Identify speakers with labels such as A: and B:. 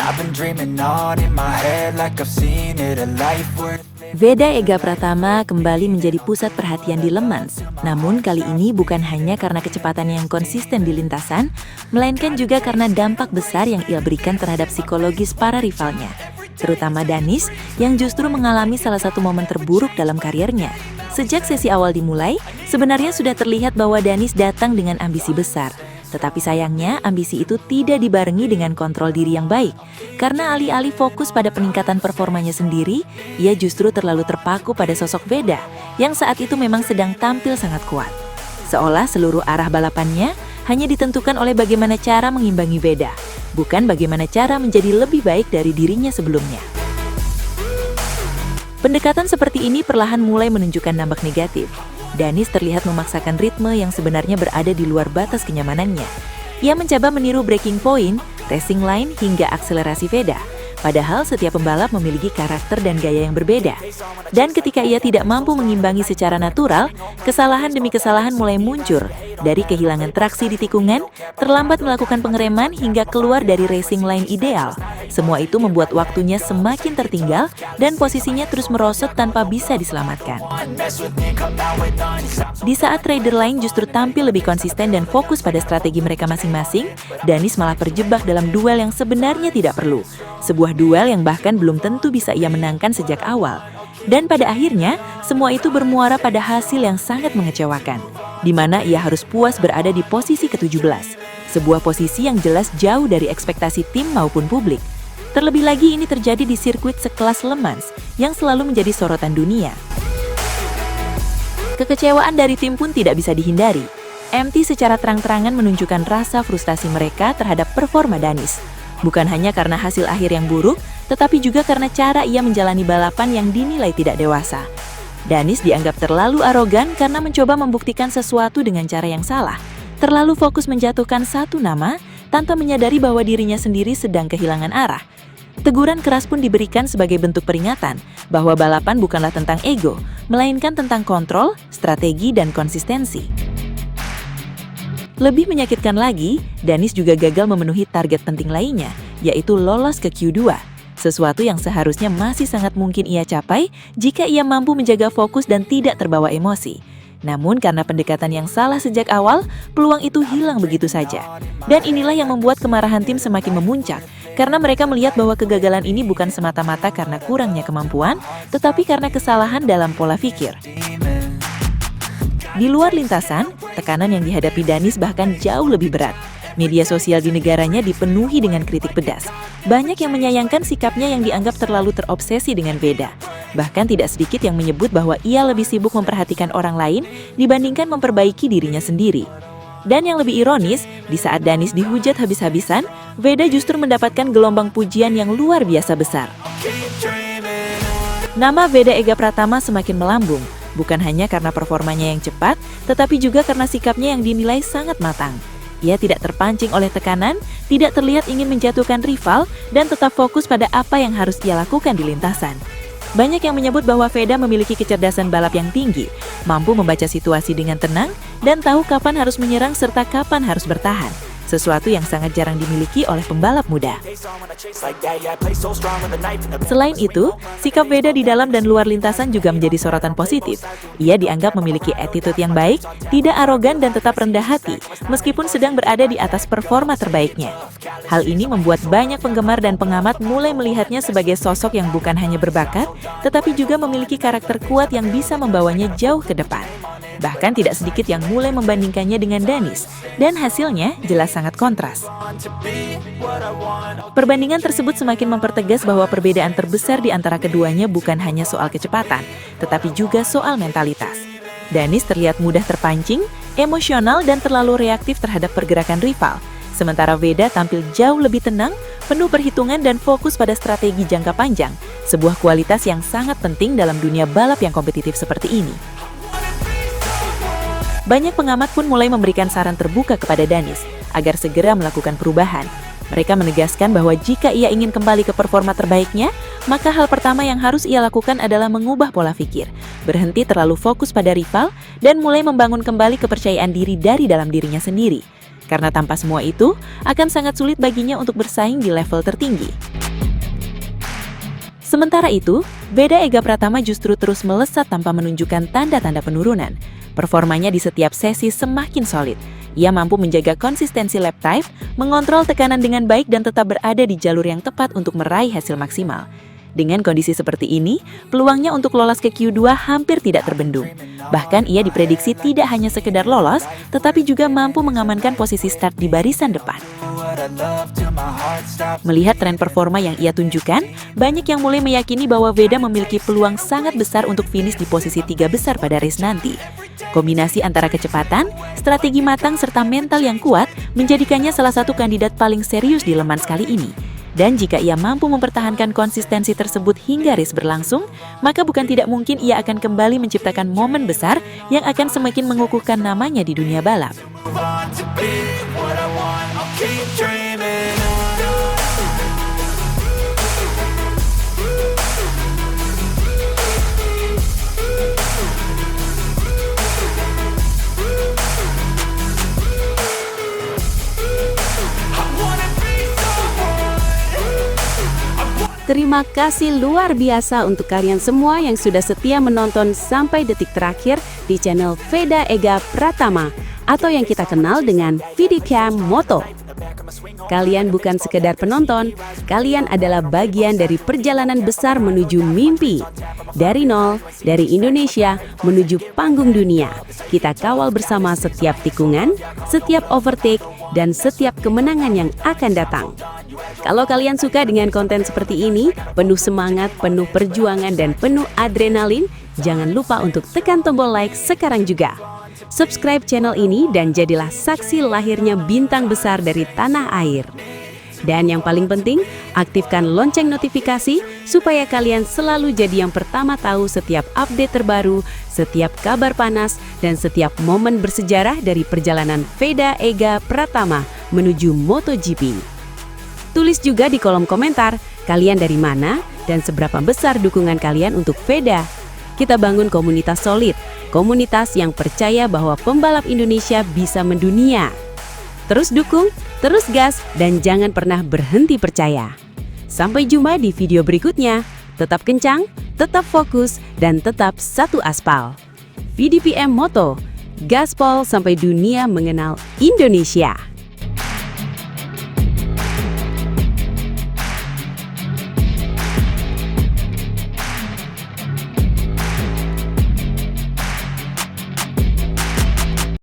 A: I've been dreaming on in my head like I've seen it, a life worth living.
B: Veda Ega Pratama kembali menjadi pusat perhatian di Le Mans. Namun kali ini bukan hanya karena kecepatan yang konsisten di lintasan, melainkan juga karena dampak besar yang ia berikan terhadap psikologis para rivalnya. Terutama Danish yang justru mengalami salah satu momen terburuk dalam karirnya. Sejak sesi awal dimulai, sebenarnya sudah terlihat bahwa Danish datang dengan ambisi besar. Tetapi sayangnya, ambisi itu tidak dibarengi dengan kontrol diri yang baik. Karena alih-alih fokus pada peningkatan performanya sendiri, ia justru terlalu terpaku pada sosok Veda, yang saat itu memang sedang tampil sangat kuat. Seolah seluruh arah balapannya hanya ditentukan oleh bagaimana cara mengimbangi Veda, bukan bagaimana cara menjadi lebih baik dari dirinya sebelumnya. Pendekatan seperti ini perlahan mulai menunjukkan dampak negatif. Danish terlihat memaksakan ritme yang sebenarnya berada di luar batas kenyamanannya. Ia mencoba meniru breaking point, racing line, hingga akselerasi Veda. Padahal setiap pembalap memiliki karakter dan gaya yang berbeda. Dan ketika ia tidak mampu mengimbangi secara natural, kesalahan demi kesalahan mulai muncul. Dari kehilangan traksi di tikungan, terlambat melakukan pengereman hingga keluar dari racing line ideal. Semua itu membuat waktunya semakin tertinggal dan posisinya terus merosot tanpa bisa diselamatkan. Di saat rider lain justru tampil lebih konsisten dan fokus pada strategi mereka masing-masing, Danish malah terjebak dalam duel yang sebenarnya tidak perlu. Sebuah duel yang bahkan belum tentu bisa ia menangkan sejak awal. Dan pada akhirnya, semua itu bermuara pada hasil yang sangat mengecewakan, di mana ia harus puas berada di posisi ke-17. Sebuah posisi yang jelas jauh dari ekspektasi tim maupun publik. Terlebih lagi ini terjadi di sirkuit sekelas Le Mans yang selalu menjadi sorotan dunia. Kekecewaan dari tim pun tidak bisa dihindari. MT secara terang-terangan menunjukkan rasa frustasi mereka terhadap performa Danish. Bukan hanya karena hasil akhir yang buruk, tetapi juga karena cara ia menjalani balapan yang dinilai tidak dewasa. Danish dianggap terlalu arogan karena mencoba membuktikan sesuatu dengan cara yang salah. Terlalu fokus menjatuhkan satu nama, tanpa menyadari bahwa dirinya sendiri sedang kehilangan arah. Teguran keras pun diberikan sebagai bentuk peringatan bahwa balapan bukanlah tentang ego, melainkan tentang kontrol, strategi, dan konsistensi. Lebih menyakitkan lagi, Danish juga gagal memenuhi target penting lainnya, yaitu lolos ke Q2. Sesuatu yang seharusnya masih sangat mungkin ia capai jika ia mampu menjaga fokus dan tidak terbawa emosi. Namun karena pendekatan yang salah sejak awal, peluang itu hilang begitu saja. Dan inilah yang membuat kemarahan tim semakin memuncak, karena mereka melihat bahwa kegagalan ini bukan semata-mata karena kurangnya kemampuan, tetapi karena kesalahan dalam pola pikir. Di luar lintasan, tekanan yang dihadapi Danish bahkan jauh lebih berat. Media sosial di negaranya dipenuhi dengan kritik pedas. Banyak yang menyayangkan sikapnya yang dianggap terlalu terobsesi dengan Veda. Bahkan tidak sedikit yang menyebut bahwa ia lebih sibuk memperhatikan orang lain dibandingkan memperbaiki dirinya sendiri. Dan yang lebih ironis, di saat Danish dihujat habis-habisan, Veda justru mendapatkan gelombang pujian yang luar biasa besar. Nama Veda Ega Pratama semakin melambung, bukan hanya karena performanya yang cepat, tetapi juga karena sikapnya yang dinilai sangat matang. Ia tidak terpancing oleh tekanan, tidak terlihat ingin menjatuhkan rival, dan tetap fokus pada apa yang harus ia lakukan di lintasan. Banyak yang menyebut bahwa Veda memiliki kecerdasan balap yang tinggi, mampu membaca situasi dengan tenang, dan tahu kapan harus menyerang serta kapan harus bertahan. Sesuatu yang sangat jarang dimiliki oleh pembalap muda. Selain itu, sikap Veda di dalam dan luar lintasan juga menjadi sorotan positif. Ia dianggap memiliki attitude yang baik, tidak arogan dan tetap rendah hati, meskipun sedang berada di atas performa terbaiknya. Hal ini membuat banyak penggemar dan pengamat mulai melihatnya sebagai sosok yang bukan hanya berbakat, tetapi juga memiliki karakter kuat yang bisa membawanya jauh ke depan. Bahkan tidak sedikit yang mulai membandingkannya dengan Danish, dan hasilnya jelas sangat kontras. Perbandingan tersebut semakin mempertegas bahwa perbedaan terbesar di antara keduanya bukan hanya soal kecepatan, tetapi juga soal mentalitas. Danish terlihat mudah terpancing, emosional, dan terlalu reaktif terhadap pergerakan rival. Sementara Veda tampil jauh lebih tenang, penuh perhitungan dan fokus pada strategi jangka panjang, sebuah kualitas yang sangat penting dalam dunia balap yang kompetitif seperti ini. Banyak pengamat pun mulai memberikan saran terbuka kepada Danish agar segera melakukan perubahan. Mereka menegaskan bahwa jika ia ingin kembali ke performa terbaiknya, maka hal pertama yang harus ia lakukan adalah mengubah pola pikir, berhenti terlalu fokus pada rival, dan mulai membangun kembali kepercayaan diri dari dalam dirinya sendiri. karena tanpa semua itu, akan sangat sulit baginya untuk bersaing di level tertinggi. Sementara itu, Veda Ega Pratama justru terus melesat tanpa menunjukkan tanda-tanda penurunan. Performanya di setiap sesi semakin solid. Ia mampu menjaga konsistensi lap time, mengontrol tekanan dengan baik dan tetap berada di jalur yang tepat untuk meraih hasil maksimal. Dengan kondisi seperti ini, peluangnya untuk lolos ke Q2 hampir tidak terbendung. Bahkan ia diprediksi tidak hanya sekedar lolos, tetapi juga mampu mengamankan posisi start di barisan depan. Melihat tren performa yang ia tunjukkan, banyak yang mulai meyakini bahwa Veda memiliki peluang sangat besar untuk finish di posisi 3 besar pada race nanti. Kombinasi antara kecepatan, strategi matang, serta mental yang kuat menjadikannya salah satu kandidat paling serius di Le Mans kali ini. Dan jika ia mampu mempertahankan konsistensi tersebut hingga race berlangsung, maka bukan tidak mungkin ia akan kembali menciptakan momen besar yang akan semakin mengukuhkan namanya di dunia balap.
C: Terima kasih luar biasa untuk kalian semua yang sudah setia menonton sampai detik terakhir di channel Veda Ega Pratama atau yang kita kenal dengan VDCam Moto. Kalian bukan sekedar penonton, kalian adalah bagian dari perjalanan besar menuju mimpi. Dari nol, dari Indonesia menuju panggung dunia. Kita kawal bersama setiap tikungan, setiap overtake, dan setiap kemenangan yang akan datang. Kalau kalian suka dengan konten seperti ini, penuh semangat, penuh perjuangan, dan penuh adrenalin, jangan lupa untuk tekan tombol like sekarang juga. Subscribe channel ini dan jadilah saksi lahirnya bintang besar dari tanah air. Dan yang paling penting, aktifkan lonceng notifikasi supaya kalian selalu jadi yang pertama tahu setiap update terbaru, setiap kabar panas, dan setiap momen bersejarah dari perjalanan Veda Ega Pratama menuju MotoGP. Tulis juga di kolom komentar, kalian dari mana dan seberapa besar dukungan kalian untuk Veda. Kita bangun komunitas solid, komunitas yang percaya bahwa pembalap Indonesia bisa mendunia. Terus dukung, terus gas, dan jangan pernah berhenti percaya. Sampai jumpa di video berikutnya. Tetap kencang, tetap fokus, dan tetap satu aspal. VDPM Moto, gaspol sampai dunia mengenal Indonesia.